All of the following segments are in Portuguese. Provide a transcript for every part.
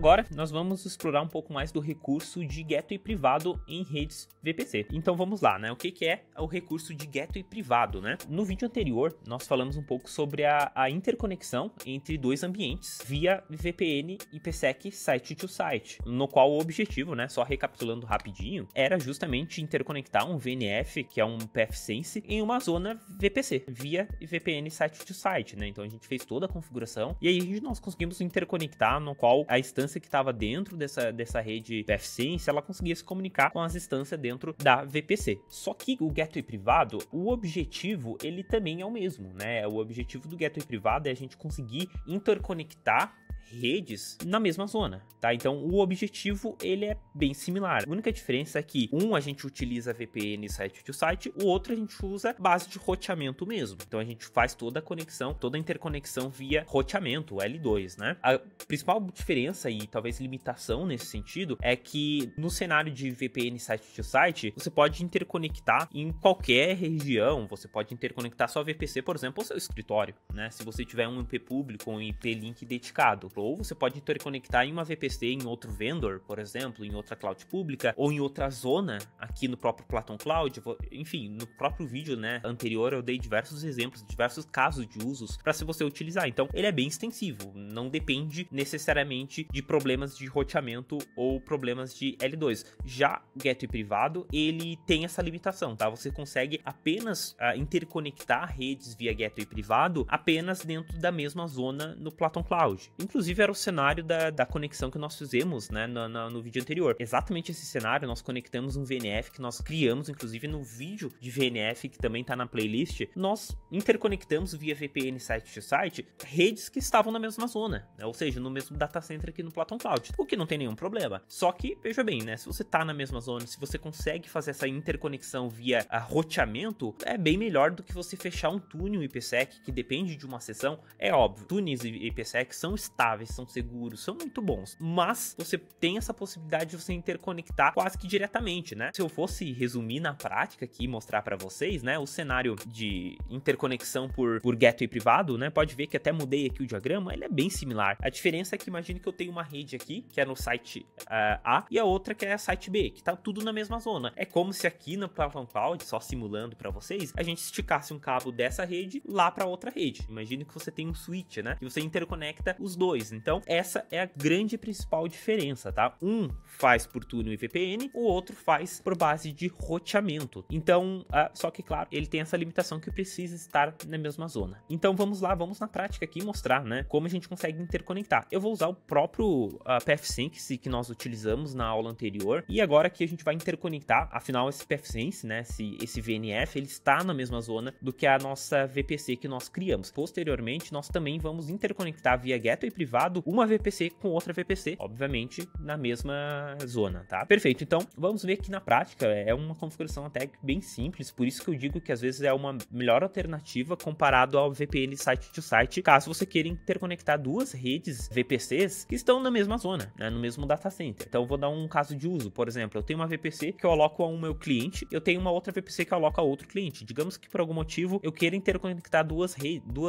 Agora, nós vamos explorar um pouco mais do recurso de gateway privado em redes VPC. Então vamos lá, né? O que é o recurso de gateway privado, né? No vídeo anterior, nós falamos um pouco sobre a interconexão entre dois ambientes via VPN IPsec site to site, no qual o objetivo, né, só recapitulando rapidinho, era justamente interconectar um VNF, que é um pfSense, em uma zona VPC, via VPN site to site, né? Então a gente fez toda a configuração e aí nós conseguimos interconectar, no qual a instância que estava dentro dessa rede pfSense, ela conseguia se comunicar com as instâncias dentro da VPC. Só que o gateway privado, o objetivo, ele também é o mesmo, né? O objetivo do gateway privado é a gente conseguir interconectar redes na mesma zona, tá? Então o objetivo ele é bem similar. A única diferença é que a gente utiliza VPN site to site, o outro a gente usa base de roteamento mesmo. Então a gente faz toda a conexão, toda a interconexão via roteamento, L2, né? A principal diferença e talvez limitação nesse sentido é que no cenário de VPN site to site, você pode interconectar em qualquer região, você pode interconectar sua VPC, por exemplo, ao seu escritório, né? Se você tiver um IP público, um IP link dedicado, ou você pode interconectar em uma VPC em outro vendor, por exemplo, em outra cloud pública, ou em outra zona aqui no próprio Platon Cloud. Enfim, no próprio vídeo, né, anterior eu dei diversos exemplos, diversos casos de usos para se você utilizar. Então, ele é bem extensivo, não depende necessariamente de problemas de roteamento ou problemas de L2. Já o gateway privado, ele tem essa limitação, tá? Você consegue apenas interconectar redes via gateway privado apenas dentro da mesma zona no Platon Cloud. Inclusive, era o cenário da conexão que nós fizemos, né, no vídeo anterior. Exatamente esse cenário, nós conectamos um VNF que nós criamos, inclusive no vídeo de VNF, que também está na playlist, nós interconectamos via VPN site to site redes que estavam na mesma zona, né, ou seja, no mesmo data center aqui no Platon Cloud, o que não tem nenhum problema. Só que, veja bem, né, se você está na mesma zona, se você consegue fazer essa interconexão via roteamento, é bem melhor do que você fechar um túnel IPsec que depende de uma sessão. É óbvio, túneis IPsec são estáveis, são seguros, são muito bons, mas você tem essa possibilidade de você interconectar quase que diretamente, né? Se eu fosse resumir na prática aqui e mostrar para vocês, né, o cenário de interconexão por gateway privado, né, pode ver que até mudei aqui o diagrama, ele é bem similar. A diferença é que imagine que eu tenho uma rede aqui, que é no site A, e a outra que é a site B, que tá tudo na mesma zona. É como se aqui no Platon Cloud, só simulando para vocês, a gente esticasse um cabo dessa rede lá para outra rede. Imagine que você tem um switch, né, que você interconecta os dois. Então, essa é a grande principal diferença, tá? Um faz por túnel e VPN, o outro faz por base de roteamento. Então, só que, claro, ele tem essa limitação que precisa estar na mesma zona. Então, vamos lá, vamos na prática aqui mostrar, né, como a gente consegue interconectar. Eu vou usar o próprio pfSense que nós utilizamos na aula anterior, e agora aqui a gente vai interconectar, afinal, esse pfSense, né, esse VNF, ele está na mesma zona do que a nossa VPC que nós criamos. Posteriormente, nós também vamos interconectar via gateway privado uma VPC com outra VPC, obviamente na mesma zona, tá? Perfeito, então vamos ver que na prática é uma configuração até bem simples, por isso que eu digo que às vezes é uma melhor alternativa comparado ao VPN site to site, caso você queira interconectar duas redes VPCs que estão na mesma zona, né, no mesmo data center. Então eu vou dar um caso de uso, por exemplo, eu tenho uma VPC que eu aloco a um meu cliente, eu tenho uma outra VPC que eu aloco a outro cliente. Digamos que por algum motivo eu queira interconectar duas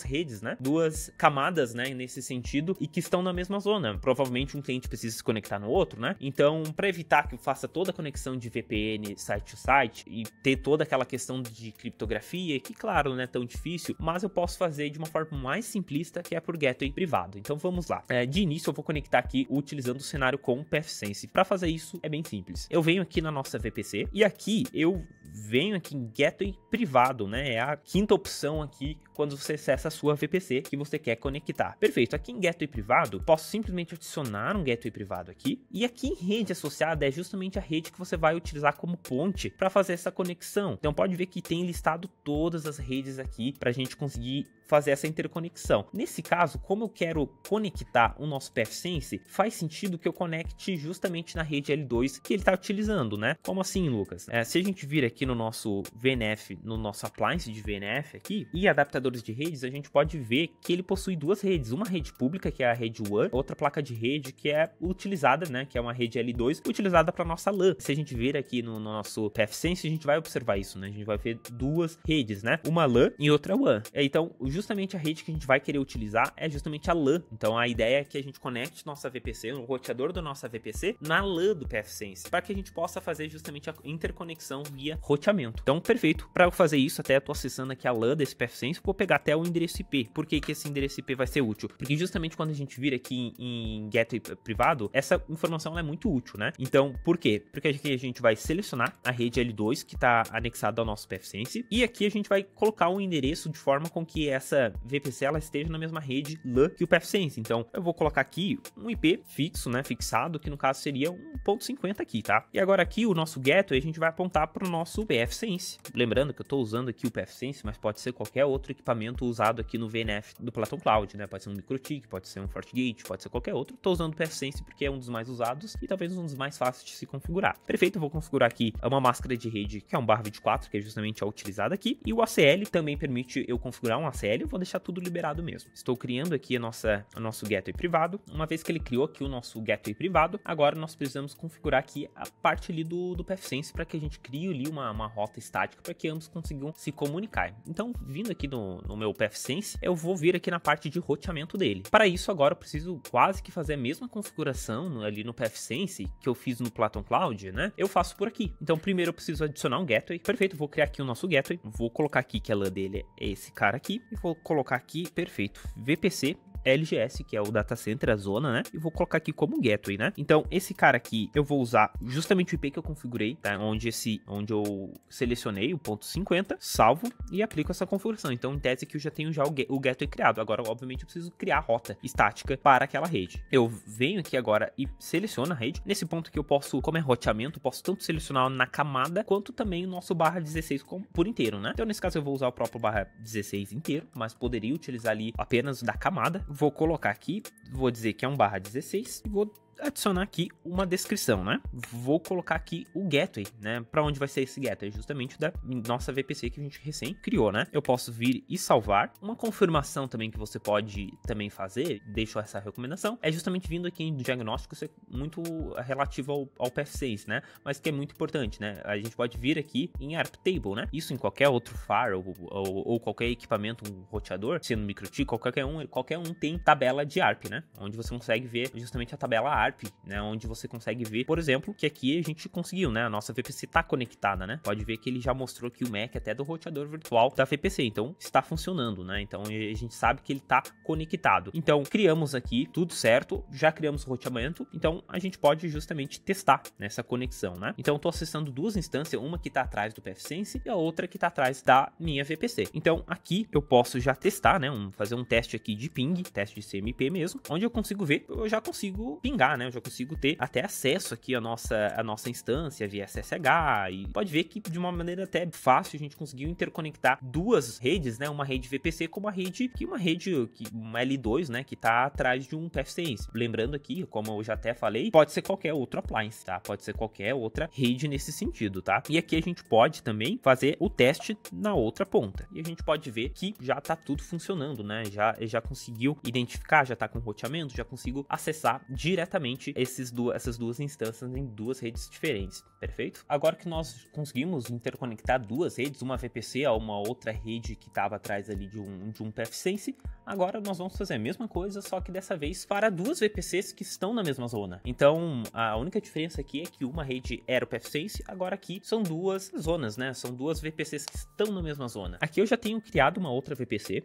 redes, né, duas camadas, né, nesse sentido, e que estão na mesma zona. Provavelmente um cliente precisa se conectar no outro, né? Então, para evitar que eu faça toda a conexão de VPN site to site e ter toda aquela questão de criptografia, que claro, não é tão difícil, mas eu posso fazer de uma forma mais simplista, que é por gateway privado. Então vamos lá. De início eu vou conectar aqui utilizando o cenário com o pfSense. Para fazer isso é bem simples. Eu venho aqui na nossa VPC e aqui eu venho aqui em gateway privado, né? É a quinta opção aqui quando você acessa a sua VPC que você quer conectar. Perfeito, aqui em gateway privado, posso simplesmente adicionar um gateway privado aqui, e aqui em rede associada é justamente a rede que você vai utilizar como ponte para fazer essa conexão. Então pode ver que tem listado todas as redes aqui para a gente conseguir fazer essa interconexão. Nesse caso, como eu quero conectar o nosso pfSense, faz sentido que eu conecte justamente na rede L2 que ele está utilizando, né? Como assim, Lucas? Se a gente vir aqui no nosso VNF, no nosso appliance de VNF aqui, e adaptadores de redes, a gente pode ver que ele possui duas redes, uma rede pública, que é a rede WAN, outra placa de rede que é utilizada, né, que é uma rede L2, utilizada para nossa LAN. Se a gente vir aqui no nosso pfSense, a gente vai observar isso, né? A gente vai ver duas redes, né? Uma LAN e outra WAN. Então, justamente a rede que a gente vai querer utilizar é justamente a LAN. Então a ideia é que a gente conecte nossa VPC, o roteador da nossa VPC, na LAN do pfSense, para que a gente possa fazer justamente a interconexão via roteamento. Então, perfeito. Para eu fazer isso, até eu tô acessando aqui a LAN desse pfSense, vou pegar até o endereço IP. Por que esse endereço IP vai ser útil? Porque justamente quando a gente vir aqui em gateway privado, essa informação é muito útil, né? Então, por quê? Porque aqui a gente vai selecionar a rede L2 que está anexada ao nosso pfSense, e aqui a gente vai colocar um endereço de forma com que essa VPC ela esteja na mesma rede LAN que o pfSense. Então, eu vou colocar aqui um IP fixo, né, fixado, que no caso seria 1.50 aqui, tá? E agora aqui o nosso gateway a gente vai apontar para o nosso pfSense. Lembrando que eu estou usando aqui o pfSense, mas pode ser qualquer outro equipamento usado aqui no VNF do Platon Cloud, né? Pode ser um MikroTik, pode ser um FortiGate, pode ser qualquer outro. Estou usando o pfSense porque é um dos mais usados e talvez um dos mais fáceis de se configurar. Perfeito, eu vou configurar aqui uma máscara de rede que é um /24, que é justamente a utilizada aqui, e o ACL também permite eu configurar um ACL. Eu vou deixar tudo liberado mesmo. Estou criando aqui o nosso gateway privado. Uma vez que ele criou aqui o nosso gateway privado, agora nós precisamos configurar aqui a parte ali do pfSense para que a gente crie ali uma rota estática para que ambos consigam se comunicar. Então, vindo aqui no meu pfSense, eu vou vir aqui na parte de roteamento dele. Para isso, agora eu preciso quase que fazer a mesma configuração ali no pfSense que eu fiz no Platon Cloud, né? Eu faço por aqui. Então, primeiro eu preciso adicionar um gateway. Perfeito, vou criar aqui o nosso gateway. Vou colocar aqui que a LAN dele é esse cara aqui. E vou colocar aqui, perfeito, VPC LGS, que é o data center, a zona, né? E vou colocar aqui como gateway, né? Então, esse cara aqui, eu vou usar justamente o IP que eu configurei, tá? Onde eu selecionei o ponto 50, salvo e aplico essa configuração. Então, em tese aqui eu já tenho o gateway criado. Agora, obviamente, eu preciso criar a rota estática para aquela rede. Eu venho aqui agora e seleciono a rede. Nesse ponto que eu posso, como é roteamento, posso tanto selecionar na camada, quanto também o nosso /16 por inteiro, né? Então, nesse caso, eu vou usar o próprio /16 inteiro, mas poderia utilizar ali apenas da camada. Vou colocar aqui, vou dizer que é um /16 e vou adicionar aqui uma descrição, né? Vou colocar aqui o gateway, né? Para onde vai ser esse gateway? Justamente da nossa VPC que a gente recém criou, né? Eu posso vir e salvar. Uma confirmação também que você pode também fazer, deixo essa recomendação, é justamente vindo aqui no diagnóstico, isso é muito relativo ao pfSense, né? Mas que é muito importante, né? A gente pode vir aqui em ARP Table, né? Isso em qualquer outro FAR ou qualquer equipamento, um roteador, sendo MikroTik, qualquer um tem tabela de ARP, né? Onde você consegue ver justamente a tabela ARP, né, onde você consegue ver, por exemplo, que aqui a gente conseguiu, né, a nossa VPC está conectada, né, pode ver que ele já mostrou aqui o MAC até do roteador virtual da VPC, então está funcionando, né, então a gente sabe que ele está conectado. Então, criamos aqui tudo certo, já criamos o roteamento, então a gente pode justamente testar nessa conexão, né. Então, eu estou acessando duas instâncias, uma que está atrás do pfSense e a outra que está atrás da minha VPC. Então, aqui eu posso já testar, né, fazer um teste aqui de ping, teste de CMP mesmo, onde eu consigo ver, eu já consigo pingar, né? Eu já consigo ter até acesso aqui à nossa instância via SSH, e pode ver que de uma maneira até fácil a gente conseguiu interconectar duas redes, né? Uma rede VPC com uma rede uma L2, né? Que tá atrás de um pfSense. Lembrando aqui, como eu já até falei, pode ser qualquer outro appliance, tá? Pode ser qualquer outra rede nesse sentido, tá? E aqui a gente pode também fazer o teste na outra ponta. E a gente pode ver que já tá tudo funcionando, né? Já conseguiu identificar, já tá com roteamento, já consigo acessar diretamente essas duas instâncias em duas redes diferentes, perfeito? Agora que nós conseguimos interconectar duas redes, uma VPC a uma outra rede que estava atrás ali de um pfSense, agora nós vamos fazer a mesma coisa, só que dessa vez para duas VPCs que estão na mesma zona. Então, a única diferença aqui é que uma rede era o pfSense, agora aqui são duas zonas, né? São duas VPCs que estão na mesma zona. Aqui eu já tenho criado uma outra VPC,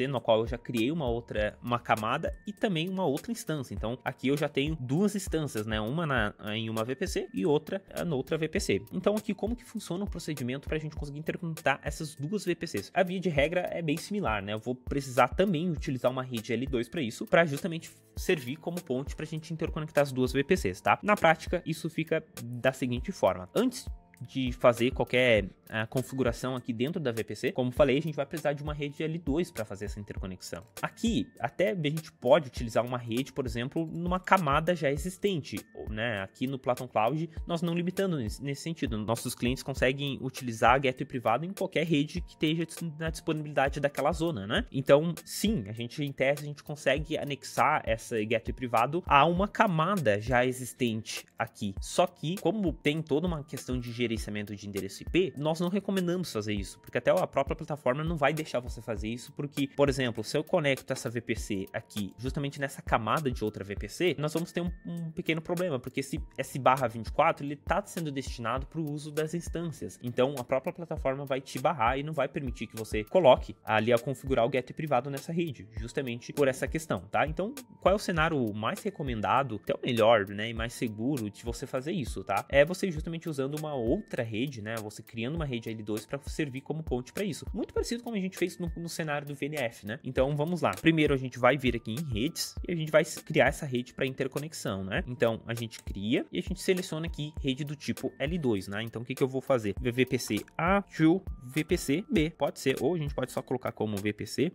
no qual eu já criei uma camada e também uma outra instância. Então, aqui eu já tenho duas instâncias, né? Uma em uma VPC e outra na outra VPC. Então, aqui como que funciona o procedimento para a gente conseguir interconectar essas duas VPCs? A via de regra é bem similar, né? Eu vou precisar também utilizar uma rede L2 para isso, para justamente servir como ponte para a gente interconectar as duas VPCs, tá? Na prática, isso fica da seguinte forma. Antes de fazer qualquer configuração aqui dentro da VPC, como falei, a gente vai precisar de uma rede L2 para fazer essa interconexão. Aqui, até a gente pode utilizar uma rede, por exemplo, numa camada já existente, né? Aqui no Platon Cloud, nós não limitando nesse sentido. Nossos clientes conseguem utilizar gateway privado em qualquer rede que esteja na disponibilidade daquela zona, né? Então, sim, em tese, a gente consegue anexar essa gateway privado a uma camada já existente aqui. Só que, como tem toda uma questão de gerenciamento de endereço IP, nós não recomendamos fazer isso, porque até a própria plataforma não vai deixar você fazer isso, porque, por exemplo, se eu conecto essa VPC aqui, justamente nessa camada de outra VPC, nós vamos ter um pequeno problema, porque esse S/24, ele está sendo destinado para o uso das instâncias, então a própria plataforma vai te barrar e não vai permitir que você coloque ali a configurar o gateway privado nessa rede, justamente por essa questão, tá? Então, qual é o cenário mais recomendado, até o melhor, né, e mais seguro de você fazer isso, tá? É você justamente usando uma outra rede, né, você criando uma rede L2 para servir como ponte para isso. Muito parecido como a gente fez no cenário do VNF, né? Então, vamos lá. Primeiro, a gente vai vir aqui em redes e a gente vai criar essa rede para interconexão, né? Então, a gente cria e a gente seleciona aqui rede do tipo L2, né? Então, o que eu vou fazer? VPC A to VPC B, pode ser, ou a gente pode só colocar como VPC.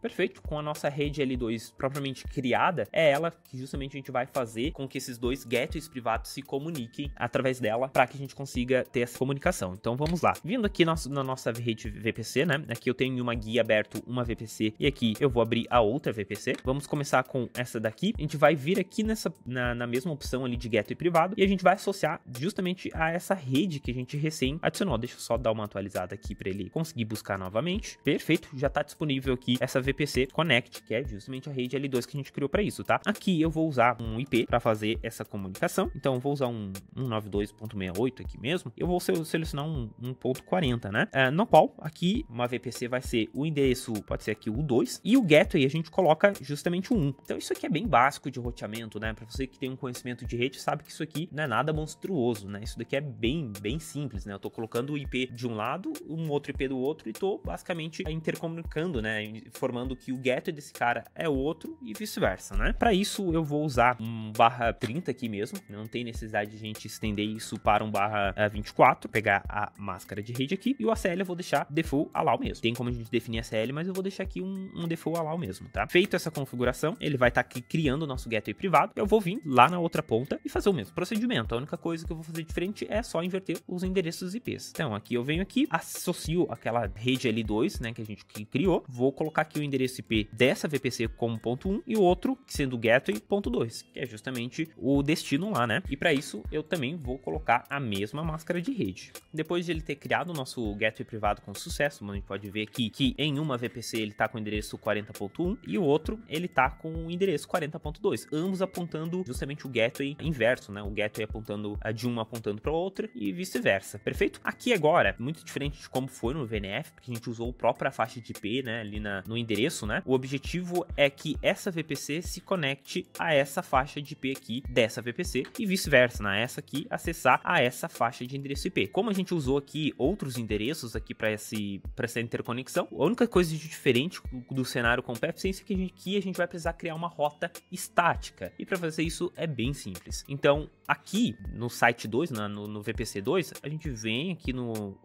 Perfeito, com a nossa rede L2 propriamente criada, é ela que justamente a gente vai fazer com que esses dois gateways privados se comuniquem através dela para que a gente consiga ter essa comunicação. Então vamos lá, vindo aqui na nossa rede VPC, né, aqui eu tenho uma guia aberto, uma VPC, e aqui eu vou abrir a outra VPC. Vamos começar com essa daqui, a gente vai vir aqui na mesma opção ali de gateway privado e a gente vai associar justamente a essa rede que a gente recém adicionou. Deixa eu só dar uma atualizada aqui para ele conseguir buscar novamente. Perfeito, já está disponível aqui essa VPC Connect, que é justamente a rede L2 que a gente criou para isso, tá? Aqui eu vou usar um IP para fazer essa comunicação, então eu vou usar um 192.68 aqui mesmo, eu vou selecionar um 1.40, né? No qual aqui uma VPC vai ser o endereço, pode ser aqui o 2, e o gateway a gente coloca justamente o 1. Então isso aqui é bem básico de roteamento, né? Para você que tem um conhecimento de rede, sabe que isso aqui não é nada monstruoso, né? Isso daqui é bem simples, né? Eu tô colocando o IP de um lado, um outro IP do outro e tô basicamente intercomunicando, né? Informando que o gateway desse cara é outro e vice-versa, né? Para isso eu vou usar um /30 aqui mesmo, não tem necessidade de a gente estender isso para um /24, pegar a máscara de rede aqui, e o ACL eu vou deixar default allow mesmo. Tem como a gente definir ACL, mas eu vou deixar aqui um default allow mesmo, tá? Feito essa configuração, ele vai estar aqui criando o nosso gateway privado, eu vou vir lá na outra ponta e fazer o mesmo procedimento. A única coisa que eu vou fazer diferente é só inverter os endereços IPs. Então aqui eu venho aqui, associo aquela rede L2, né, que a gente criou, vou colocar aqui o endereço IP dessa VPC como ponto 1 e o outro, sendo o gateway, ponto 2, que é justamente o destino lá, né? E para isso eu também vou colocar a mesma máscara de rede. Depois de ele ter criado o nosso gateway privado com sucesso, a gente pode ver aqui que em uma VPC ele está com o endereço 40.1 e o outro ele está com o endereço 40.2, ambos apontando justamente o gateway inverso, né? O gateway apontando de uma apontando para outra e vice-versa. Perfeito? Aqui agora, muito diferente de como foi no VNF, porque a gente usou a própria faixa de IP, né, ali no endereço, né? O objetivo é que essa VPC se conecte a essa faixa de IP aqui dessa VPC e vice-versa, né? Essa aqui acessar a essa faixa de endereço IP. Como a gente usou aqui outros endereços aqui para essa interconexão, a única coisa de diferente do cenário com o PFSense é que a gente vai precisar criar uma rota estática. E para fazer isso é bem simples. Então, aqui no site 2, no VPC 2, a gente vem aqui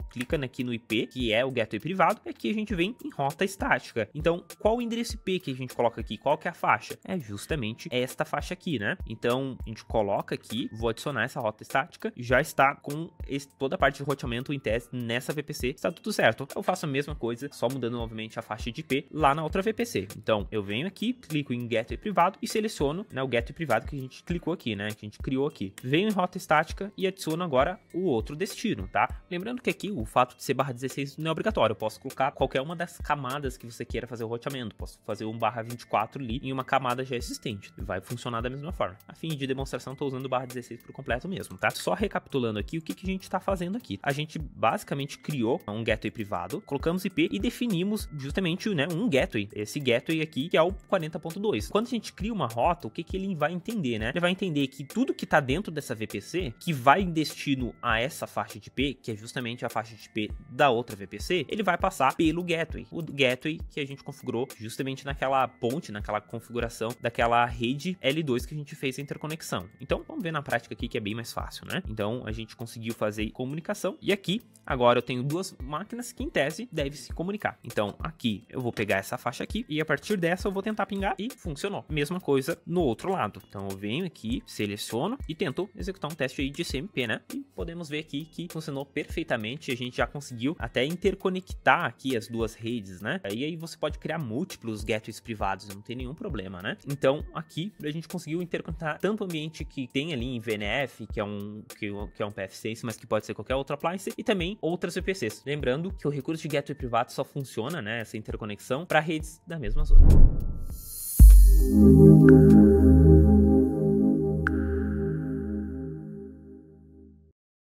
clica aqui no IP, que é o gateway privado, e aqui a gente vem em rota estática. Então, qual o endereço IP que a gente coloca aqui? Qual que é a faixa? É justamente esta faixa aqui, né? Então, a gente coloca aqui, vou adicionar essa rota estática, já está com toda a parte de roteamento em tese nessa VPC, está tudo certo. Eu faço a mesma coisa, só mudando novamente a faixa de IP lá na outra VPC. Então, eu venho aqui, clico em gateway privado e seleciono, né, o gateway privado que a gente clicou aqui, né, que a gente criou aqui. Venho em rota estática e adiciono agora o outro destino, tá? Lembrando que aqui o fato de ser /16 não é obrigatório, eu posso colocar qualquer uma das camadas que você queira fazer o roteamento, posso fazer um /24 ali em uma camada já existente, vai funcionar da mesma forma. A fim de demonstração, estou usando o /16 por completo mesmo, tá? Só recapitulando aqui, o que a gente está fazendo aqui? A gente basicamente criou um gateway privado, colocamos IP e definimos justamente, né, um gateway, esse gateway aqui que é o 40.2. Quando a gente cria uma rota, o que ele vai entender, né? Ele vai entender que tudo que está dentro dessa VPC, que vai em destino a essa faixa de IP, que é justamente a faixa de IP da outra VPC, ele vai passar pelo gateway, o gateway que a gente configurou justamente naquela ponte, naquela configuração daquela rede L2 que a gente fez a interconexão. Então, vamos ver na prática aqui que é bem mais fácil, né? Então, a gente conseguiu fazer comunicação e aqui, agora eu tenho duas máquinas que em tese devem se comunicar. Então, aqui eu vou pegar essa faixa aqui e a partir dessa eu vou tentar pingar e funcionou. Mesma coisa no outro lado. Então, eu venho aqui, seleciono e tento executar um teste aí de CMP, né? E podemos ver aqui que funcionou perfeitamente. A gente já conseguiu até interconectar aqui as duas redes, né? E aí você pode criar criar múltiplos gateways privados, não tem nenhum problema, né? Então, aqui a gente conseguiu interconectar tanto o ambiente que tem ali em VNF, que é um PF6, mas que pode ser qualquer outra appliance, e também outras VPCs. Lembrando que o recurso de gateway privado só funciona, né, essa interconexão, para redes da mesma zona.